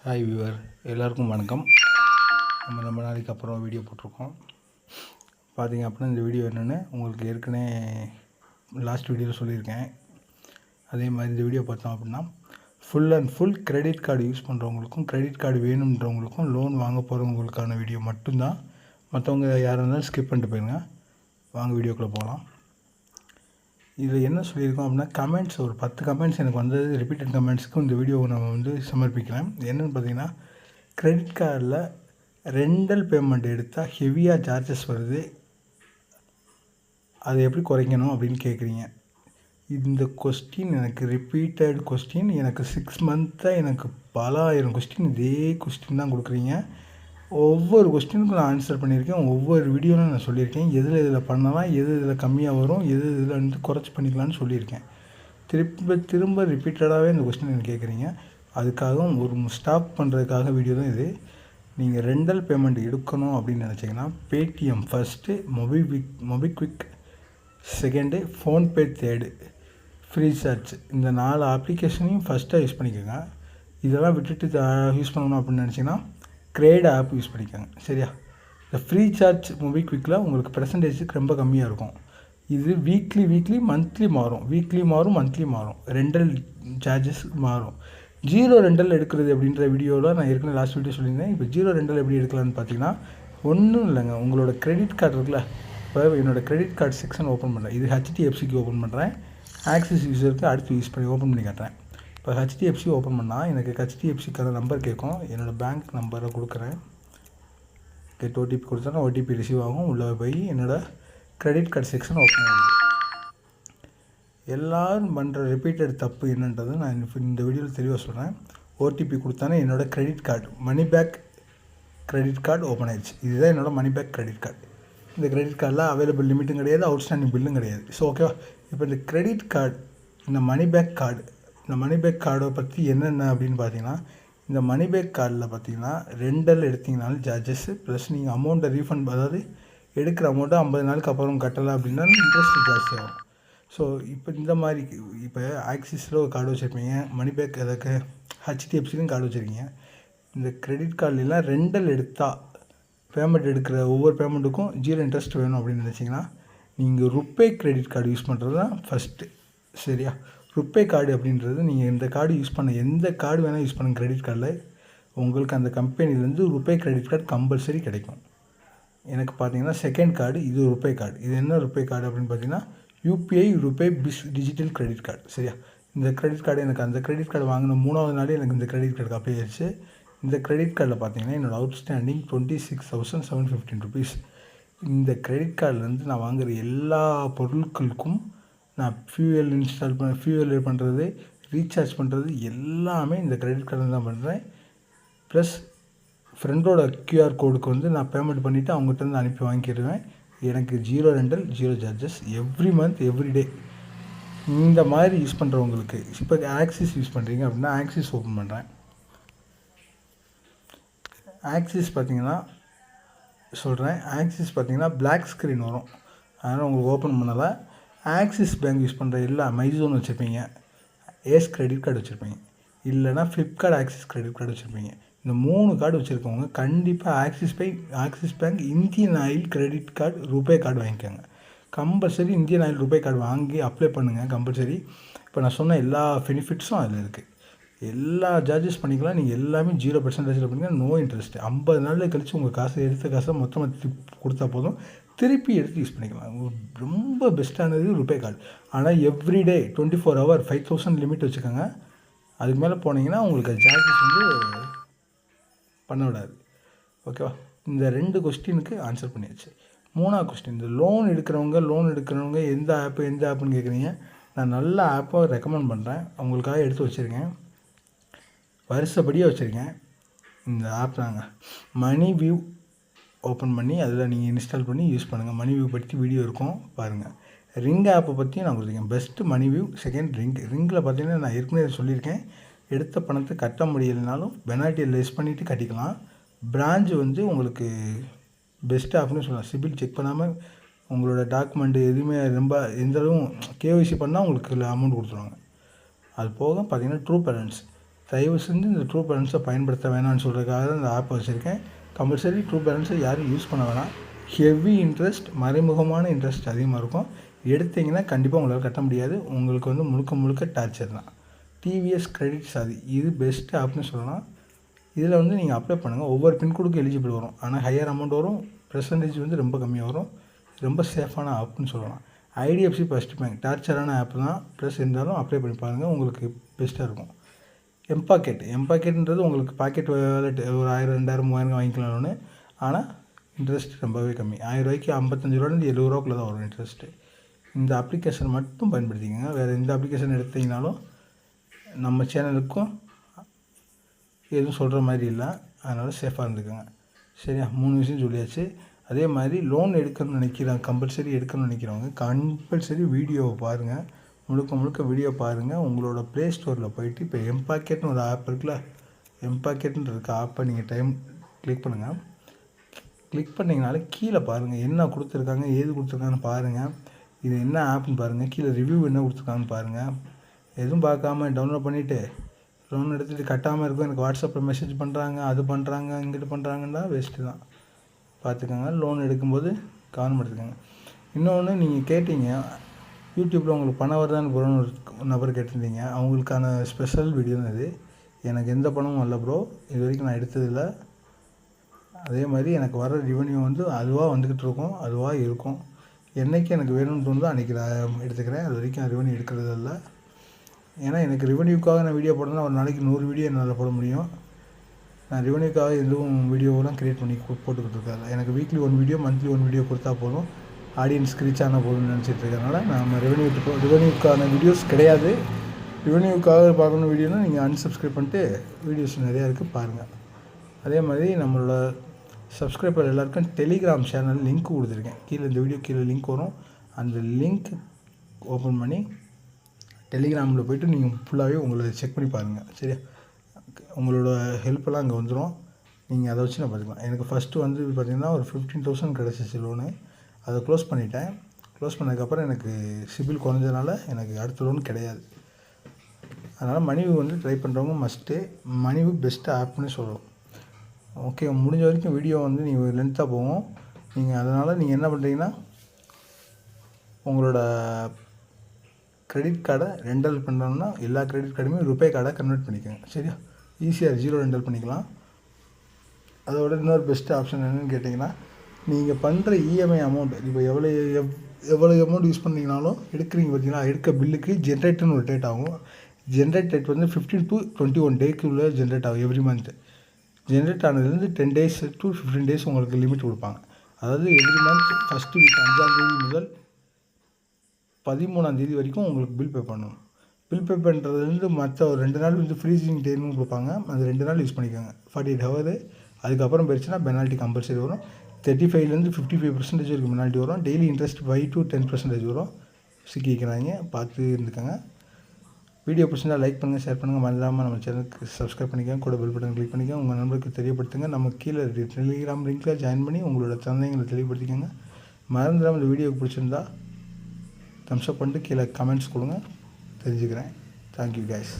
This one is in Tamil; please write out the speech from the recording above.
ஹாய் வியூவர், எல்லாருக்கும் வணக்கம். ரொம்ப நாளைக்கு அப்புறம் வீடியோ போட்டிருக்கோம். பார்த்தீங்க அப்படின்னா இந்த வீடியோ என்னென்னு உங்களுக்கு ஏற்கனவே லாஸ்ட் வீடியோவில் சொல்லியிருக்கேன். அதே மாதிரி இந்த வீடியோ பார்த்தோம் அப்படின்னா full and full credit card use பண்ணுறவங்களுக்கும் கிரெடிட் கார்டு வேணுன்றவங்களுக்கும் லோன் வாங்க போகிறவங்களுக்கான வீடியோ மட்டும்தான். மற்றவங்க யாராக இருந்தாலும் ஸ்கிப் பண்ணிட்டு போயிருங்க. வாங்க வீடியோக்குள்ளே போகலாம். இதில் என்ன சொல்லியிருக்கோம் அப்படின்னா கமெண்ட்ஸ் ஒரு 10 கமெண்ட்ஸ் எனக்கு வந்தது. ரிப்பீட்டட் கமெண்ட்ஸ்க்கும் இந்த வீடியோவை நான் சமர்ப்பிக்கிறேன். என்னென்னு பார்த்தீங்கன்னா, கிரெடிட் கார்டில் ரெண்டல் பேமெண்ட் எடுத்தால் ஹெவியாக சார்ஜஸ் வருது, அதை எப்படி குறைக்கணும் அப்படின்னு கேட்குறீங்க. இந்த கொஸ்டின் எனக்கு ரிப்பீட்டட் கொஸ்டின். எனக்கு 6 மந்த்தாக எனக்கு பல ஆயிரம் கொஸ்டின் இதே கொஸ்டின் தான் கொடுக்குறீங்க. ஒவ்வொரு கொஸ்டினுக்கும் நான் ஆன்சர் பண்ணியிருக்கேன். ஒவ்வொரு வீடியோவில் நான் சொல்லியிருக்கேன். இதில் பண்ணலாம், இதில் கம்மியாக வரும், இதில் குறைச்சி பண்ணிக்கலான்னு சொல்லியிருக்கேன். திரும்ப ரிப்பீட்டடாகவே இந்த கொஸ்டின் எனக்கு கேட்குறீங்க. அதுக்காக ஒரு ஸ்டாப் பண்ணுறதுக்காக வீடியோ தான் இது. நீங்கள் ரெண்டல் பேமெண்ட் எடுக்கணும் அப்படின்னு நினச்சிங்கன்னா Paytm first, MobiKwik second, PhonePe third, free charge, இந்த 4 அப்ளிகேஷனையும் ஃபஸ்ட்டாக யூஸ் பண்ணிக்கோங்க. இதெல்லாம் விட்டுட்டு யூஸ் பண்ணணும் அப்படின்னு நினச்சிங்கன்னா கிரேட் ஆப் யூஸ் பண்ணிக்கோங்க. சரியா? இந்த ஃப்ரீ சார்ஜ் மொபிக்விக்கில் உங்களுக்கு பெர்சன்டேஜ் ரொம்ப கம்மியாக இருக்கும். இது வீக்லி மந்த்லி மாறும். வீக்லி மாறும், மந்த்லி மாறும். ரெண்டல் சார்ஜஸ் மாறும். ஜீரோ ரெண்டல் எடுக்கிறது அப்படின்ற வீடியோவில் நான் ஏற்கனவே லாஸ்ட் வீடியோ சொல்லியிருந்தேன். இப்போ ஜீரோ ரெண்டல் எப்படி எடுக்கலான்னு பார்த்தீங்கன்னா ஒன்றும் இல்லைங்க. உங்களோட கிரெடிட் கார்டு இருக்குல்ல, இப்போ என்னோடய கிரெடிட் கார்டு செக்ஷன் ஓப்பன் பண்ணுறேன். இது ஹெச்டிஎஃப்சிக்கு ஓப்பன் பண்ணுறேன். ஆக்சிஸ் யூஸருக்கு அடுத்து ஓப்பன் பண்ணி காட்டுறேன். இப்போ ஹெச்டிஎஃப்சி ஓப்பன் பண்ணால் எனக்கு ஹெச்டிஎஃப்சிக்கான நம்பர் கேட்கும். என்னோடய பேங்க் நம்பரை கொடுக்குறேன். கெட் ஓடிபி கொடுத்தா ஓடிபி ரிசீவ் ஆகும். உள்ளே போய் என்னோடய கிரெடிட் கார்டு செக்ஷன் ஓப்பன் ஆகிடுது. எல்லோரும் பண்ணுற ரிப்பீட்டட் தப்பு என்னன்றது நான் இந்த வீடியோவில் தெளிவாக சொல்கிறேன். ஓடிபி கொடுத்தானே என்னோடய credit card money back credit card open ஆகிடுச்சு. இதுதான் என்னோடய மணி பேக் கிரெடிட் கார்டு. இந்த கிரெடிட் கார்டில் அவைலபிள் லிமிட்டும் கிடையாது, அவுட்ஸ்டாண்டிங் பில்லும் கிடையாது. ஸோ ஓகேவா? இப்போ இந்த கிரெடிட் கார்டு, இந்த மணி பேக் கார்டு, இந்த மணி பேக் கார்டை பற்றி என்னென்ன அப்படின்னு பார்த்தீங்கன்னா, இந்த மணி பேக் கார்டில் பார்த்தீங்கன்னா ரெண்டல் எடுத்திங்கனாலும் சார்ஜஸ்ஸு ப்ளஸ் நீங்கள் அமௌண்ட்டை ரீஃபண்ட், அதாவது எடுக்கிற அமௌண்ட்டை 50 நாளுக்கு அப்புறம் கட்டலை அப்படின்னா இன்ட்ரெஸ்ட் ஜாஸ்தி ஆகும். ஸோ இப்போ இந்த மாதிரி இப்போ ஆக்சிஸில் ஒரு கார்டு வச்சுருப்பீங்க, மணி பேக் அதுக்கு ஹெச்டிஎஃப்சிலையும் கார்டு வச்சுருக்கீங்க. இந்த கிரெடிட் கார்டுலாம் ரெண்டல் எடுத்தால் பேமெண்ட் எடுக்கிற ஒவ்வொரு பேமெண்ட்டுக்கும் ஜீரோ இன்ட்ரெஸ்ட் வேணும் அப்படின்னு நினச்சிங்கன்னா நீங்கள் ருப்பே கிரெடிட் கார்டு யூஸ் பண்ணுறது தான் ஃபஸ்ட்டு. சரியா? ருப்பே கார்டு அப்படின்றது நீங்கள் இந்த கார்டு யூஸ் பண்ண எந்த கார்டு வேணால் யூஸ் பண்ணுங்க. கிரெடிட் கார்டில் உங்களுக்கு அந்த கம்பெனிலேருந்து ருப்பே கிரெடிட் கார்டு கம்பல்சரி கிடைக்கும். எனக்கு பார்த்தீங்கன்னா செகண்ட் கார்டு இது ருப்பே கார்டு. இது என்ன ருப்பே கார்டு அப்படின்னு பார்த்தீங்கன்னா யூபிஐ ருப்பே டிஜிட்டல் கிரெடிட் கார்டு. சரியா? இந்த கிரெடிட் கார்டு எனக்கு அந்த கிரெடிட் கார்டு வாங்கின 3வது நாளே எனக்கு இந்த கிரெடிட் கார்டு அப்ளை ஆயிடுச்சு. இந்த கிரெடிட் கார்டில் பார்த்தீங்கன்னா என்னோடய அவுட்ஸ்டாண்டிங் 26,715 ருபீஸ். இந்த கிரெடிட் கார்டிலேருந்து நான் வாங்குகிற எல்லா பொருட்களுக்கும் நான் ஃபியூவல் பண்ணுறது, ரீசார்ஜ் பண்ணுறது எல்லாமே இந்த கிரெடிட் கார்டில் தான் பண்ணுறேன். ப்ளஸ் ஃப்ரெண்டோட கியூஆர் கோடுக்கு நான் பேமெண்ட் பண்ணிவிட்டு அவங்ககிட்ட அனுப்பி வாங்கிடுவேன். எனக்கு zero rental, zero charges every month, every day. இந்த மாதிரி யூஸ் பண்ணுறவங்களுக்கு இப்போ ஆக்சிஸ் யூஸ் பண்ணுறீங்க அப்படின்னா ஆக்சிஸ் ஓப்பன் பண்ணுறேன். ஆக்சிஸ் பார்த்தீங்கன்னா சொல்கிறேன், ஆக்சிஸ் பார்த்தீங்கன்னா பிளாக் ஸ்க்ரீன் வரும். அதனால் உங்களுக்கு ஓப்பன் பண்ணலை. ஆக்சிஸ் பேங்க் யூஸ் பண்ணுற எல்லா மைசோன் வச்சுருப்பீங்க, ஏஸ் கிரெடிட் கார்டு வச்சுருப்பீங்க, இல்லைனா ஃப்ளிப்கார்ட் ஆக்சிஸ் கிரெடிட் கார்டு வச்சுருப்பீங்க. இந்த 3 கார்டு வச்சுருக்கவங்க கண்டிப்பாக Axis bank Indian oil credit card RuPay card வாங்கிக்கோங்க. Compulsory Indian oil RuPay card வாங்கி அப்ளை பண்ணுங்கள் கம்பல்சரி. இப்போ நான் சொன்ன எல்லா பெனிஃபிட்ஸும் அதில் இருக்குது. எல்லா சார்ஜஸ் பண்ணிக்கலாம். நீங்கள் எல்லாமே 0% பண்ணிங்கன்னா நோ இன்ட்ரெஸ்ட். 50 நாளில் கழித்து உங்கள் காசை எடுத்த காசை மொத்தமாக கொடுத்தா போதும், திருப்பி எடுத்து யூஸ் பண்ணிக்கலாம். ரொம்ப பெஸ்ட்டானது ருபே கார்டு. ஆனால் எவ்ரிடே 24 ஹவர் 5,000 லிமிட் வச்சுக்கோங்க. அதுக்கு மேலே போனீங்கன்னா உங்களுக்கு சார்ஜஸ் பண்ண விடாது. ஓகேவா? இந்த 2 கொஸ்டினுக்கு ஆன்சர் பண்ணியாச்சு. 3வது கொஸ்டின், இந்த லோன் எடுக்கிறவங்க எந்த ஆப்புன்னு கேட்குறீங்க. நான் நல்ல ஆப்பை ரெக்கமெண்ட் பண்ணுறேன். அவங்களுக்காக எடுத்து வச்சுருக்கேன், வருஷப்படியாக வச்சுருக்கேன். இந்த ஆப் தாங்க மணி வியூ. ஓப்பன் பண்ணி அதில் நீங்கள் இன்ஸ்டால் பண்ணி யூஸ் பண்ணுங்கள். மணி வியூ பற்றி வீடியோ இருக்கும் பாருங்கள். ரிங் ஆப்பை பற்றியும் நான் கொடுத்துருக்கேன். பெஸ்ட்டு மணி வியூ, செகண்ட் ரிங்கில் பார்த்தீங்கன்னா நான் ஏற்கனவே சொல்லியிருக்கேன். எடுத்த பணத்தை கட்ட முடியலைனாலும் பெனால்ட்டியை லெஸ் பண்ணிவிட்டு கட்டிக்கலாம். பிரான்ச் உங்களுக்கு பெஸ்ட் ஆப்னு சொல்லலாம். சிபில் செக் பண்ணாமல் உங்களோட டாக்குமெண்ட்டு எதுவுமே ரொம்ப எந்த அளவும் கேஒய்சி பண்ணால் உங்களுக்கு அமௌண்ட் கொடுத்துருவாங்க. அது போக பார்த்தீங்கன்னா ட்ரூ பேலன்ஸ் தயவு செஞ்சு இந்த ட்ரூ பேலன்ஸை பயன்படுத்த வேணாம்னு சொல்கிறதுக்காக தான் இந்த ஆப் வச்சுருக்கேன். கம்பல்சரி ட்ரூ பேலன்ஸை யாரும் யூஸ் பண்ண வேணாம். ஹெவி இன்ட்ரெஸ்ட், மறைமுகமான இன்ட்ரெஸ்ட் அதிகமாக இருக்கும். எடுத்திங்கன்னா கண்டிப்பாக உங்களால் கட்ட முடியாது. உங்களுக்கு வந்து முழுக்க முழுக்க டார்ச்சர் தான். டிவிஎஸ் கிரெடிட் சாதி இது பெஸ்ட்டு ஆப்னு சொல்லலாம். இதில் வந்து நீங்கள் அப்ளை பண்ணுங்கள். ஒவ்வொரு பின்கோடுக்கும் எலிஜிபிள் வரும். ஆனால் ஹையர் அமௌண்ட் வரும். பெர்சன்டேஜ் வந்து ரொம்ப கம்மியாக வரும். ரொம்ப சேஃபான ஆப்னு சொல்லலாம். ஐடிஎஃப்சி ஃபர்ஸ்ட் பேங்க் டார்ச்சரான ஆப் தான். ப்ளஸ் இருந்தாலும் அப்ளை பண்ணி பாருங்கள், உங்களுக்கு பெஸ்ட்டாக இருக்கும். எம்பாக்கெட்ன்றது உங்களுக்கு பாக்கெட் வேலெட் ஒரு 1000, 2000, 3000 வாங்கிக்கலாம்னு. ஆனால் இன்ட்ரெஸ்ட் ரொம்பவே கம்மி. 1000 ரூபாய்க்கு 55 ரூபாலேருந்து 70 ரூபாக்குள்ளே தான் வரும் இன்ட்ரெஸ்ட்டு. இந்த அப்ளிகேஷன் மட்டும் பயன்படுத்திக்கங்க. வேறு எந்த அப்ளிகேஷன் எடுத்திங்கனாலும் நம்ம சேனலுக்கும் எதுவும் சொல்கிற மாதிரி இல்லை. அதனால் சேஃபாக இருந்துக்கோங்க. சரியா? 3 விஷயம் சொல்லியாச்சு. அதே மாதிரி லோன் எடுக்கணும்னு நினைக்கிறாங்க, கம்பல்சரி எடுக்கணும்னு நினைக்கிறவங்க கம்பல்சரி வீடியோவை பாருங்கள். முழுக்க வீடியோ பாருங்கள். உங்களோட ப்ளே ஸ்டோரில் போயிட்டு இப்போ எம்பாக்கெட்னு ஒரு ஆப் இருக்குல்ல, எம்பாக்கெட்னு இருக்க ஆப்பை நீங்கள் கிளிக் பண்ணுங்கள். கிளிக் பண்ணிங்கனாலே கீழே பாருங்கள் என்ன கொடுத்துருக்காங்க, ஏது கொடுத்துருக்காங்கன்னு பாருங்கள். இது என்ன ஆப்னு பாருங்கள். கீழே ரிவ்யூ என்ன கொடுத்துருக்காங்கன்னு பாருங்கள். எதுவும் பார்க்காம டவுன்லோட் பண்ணிவிட்டு லோன் எடுத்துகிட்டு கட்டாமல் இருக்கும், எனக்கு வாட்ஸ்அப்பில் மெசேஜ் பண்ணுறாங்க, அது பண்ணுறாங்க, இங்கிட்டு பண்ணுறாங்கன்னா வேஸ்ட்டு தான். பார்த்துக்கோங்க. லோன் எடுக்கும்போது கவனம் எடுத்துக்கோங்க. இன்னொன்று நீங்கள் கேட்டீங்க, யூடியூப்பில் உங்களுக்கு பணம் வருதான்னு ப்ரோன்னு ஒரு நபர் கேட்டிருந்தீங்க. அவங்களுக்கான ஸ்பெஷல் வீடியோ தான் இது. எனக்கு எந்த பணமும் வரல ப்ரோ, இது வரைக்கும் நான் எடுத்ததில்லை. அதே மாதிரி எனக்கு வர ரெவன்யூ வந்து அதுவாக வந்துக்கிட்டு இருக்கும், அதுவாக இருக்கும். என்றைக்கு எனக்கு வேணும்னு தோணுதோ அன்றைக்கி நான் எடுத்துக்கிறேன். அது வரைக்கும் ரெவன்யூ எடுக்கிறது இல்லை. ஏன்னா எனக்கு ரெவன்யூக்காக நான் வீடியோ போடணும்னா ஒரு நாளைக்கு 100 வீடியோ என்னால் போட முடியும். நான் ரெவன்யூக்காக எதுவும் வீடியோவெலாம் க்ரியேட் பண்ணி போட்டுக்கிட்டு இருக்காது. எனக்கு வீக்லி 1 வீடியோ, மந்த்லி 1 வீடியோ கொடுத்தா போதும், ஆடியன்ஸ்க்கு ரீச் ஆனால் போதும்னு நினச்சிட்டு இருக்கறனால நம்ம ரெவன்யூக்கான வீடியோஸ் கிடையாது. ரெவன்யூக்காக பார்க்கணும் வீடியோனா நீங்கள் அன்சப்ஸ்கிரைப் பண்ணிட்டு வீடியோஸ் நிறையா இருக்குது பாருங்கள். அதே மாதிரி நம்மளோட சப்ஸ்கிரைபர் எல்லாருக்கும் டெலிகிராம் சேனல் லிங்க் கொடுத்துருக்கேன். கீழே இந்த வீடியோ கீழே லிங்க் வரும். அந்த லிங்க் ஓப்பன் பண்ணி டெலிகிராமில் போய்ட்டு நீங்கள் ஃபுல்லாகவே உங்களை செக் பண்ணி பாருங்கள். சரியா? உங்களோட ஹெல்ப்பெல்லாம் அங்கே வந்துடும். நீங்கள் அதை வச்சு நான் பார்த்துக்கலாம். எனக்கு ஃபஸ்ட்டு வந்து பார்த்திங்கன்னா ஒரு 15,000 கிடச்சிச்சு லோனு. அதை க்ளோஸ் பண்ணிட்டேன். க்ளோஸ் பண்ணதுக்கப்புறம் எனக்கு சிபில் குறைஞ்சதுனால எனக்கு அடுத்த லோன் கிடையாது. அதனால் மணிவு வந்து ட்ரை பண்ணுறவங்க மஸ்ட்டு. மணிவு பெஸ்ட்டு ஆப்னு சொல்லலாம். ஓகே, முடிஞ்ச வரைக்கும் வீடியோ வந்து நீங்கள் லென்த்தாக போகும். அதனால் நீங்கள் என்ன பண்ணுறீங்கன்னா, உங்களோட கிரெடிட் கார்டை ரெண்டல் பண்ணுறோம்னா எல்லா கிரெடிட் கார்டுமே ரூபே கார்டாக கன்வெர்ட் பண்ணிக்கோங்க. சரியா? ஈஸியாக 0 ரெண்டல் பண்ணிக்கலாம். அதோட இன்னொரு பெஸ்ட்டு ஆப்ஷன் என்னென்னு கேட்டிங்கன்னா, நீங்கள் பண்ணுற இஎம்ஐ அமௌண்ட் இப்போ எவ்வளோ அமௌண்ட் யூஸ் பண்ணிங்கனாலும் எடுக்கிறீங்க பார்த்தீங்கன்னா, எடுக்க பில்லுக்கு ஜென்ரேட்டுன்னு ஒரு டேட் ஆகும். ஜென்ரேட் டேட் வந்து 15 to 21 டேக்குள்ளே ஜென்ரேட் ஆகும் எவ்ரி மந்த். ஜென்ரேட் ஆனதுலேருந்து 10 days to 15 days உங்களுக்கு லிமிட் கொடுப்பாங்க. அதாவது எவ்ரி மந்த் ஃபஸ்ட்டு வீக் 5ஆம் தேதி முதல் 13ஆம் தேதி வரைக்கும் உங்களுக்கு பில் பே பண்ணணும். பில் பே பண்ணுறதுலேருந்து மற்ற ஒரு 2 நாள் வந்து ஃப்ரீசிங் டைம்னு கொடுப்பாங்க. அந்த 2 நாள் யூஸ் பண்ணிக்கோங்க. 48 ஹவர். அதுக்கப்புறம் போயிடுச்சுன்னா பெனால்ட்டி கம்பல்சரி வரும். 35லேருந்து 55% வரைக்கும் பெனால்ட்டி வரும். டெய்லி இன்ட்ரெஸ்ட் 5 to 10% வரும். சிக்கிக்கிறாங்க, பார்த்து இருந்துக்கோங்க. வீடியோ பிடிச்சிருந்தா லைக் பண்ணுங்கள், ஷேர் பண்ணுங்கள். மறந்துடாமல் நம்ம சேனலுக்கு சப்ஸ்கிரைப் பண்ணிக்கோங்க. கூட பெல் பட்டன் கிளிக் பண்ணிக்கோங்க. உங்கள் நண்பருக்கு தெரியப்படுத்துங்க. நம்ம கீழே டெலிகிராம் லிங்கில் ஜாயின் பண்ணி உங்களோட சந்தேகங்களை தெளிவுபடுத்திக்கோங்க. மறந்துடாமல் இந்த வீடியோக்கு பிடிச்சிருந்தா தம்ஸ் அப் பண்ணிட்டு கீழே கமெண்ட்ஸ் கொடுங்க, தெரிஞ்சுக்கிறேன். Thank you guys.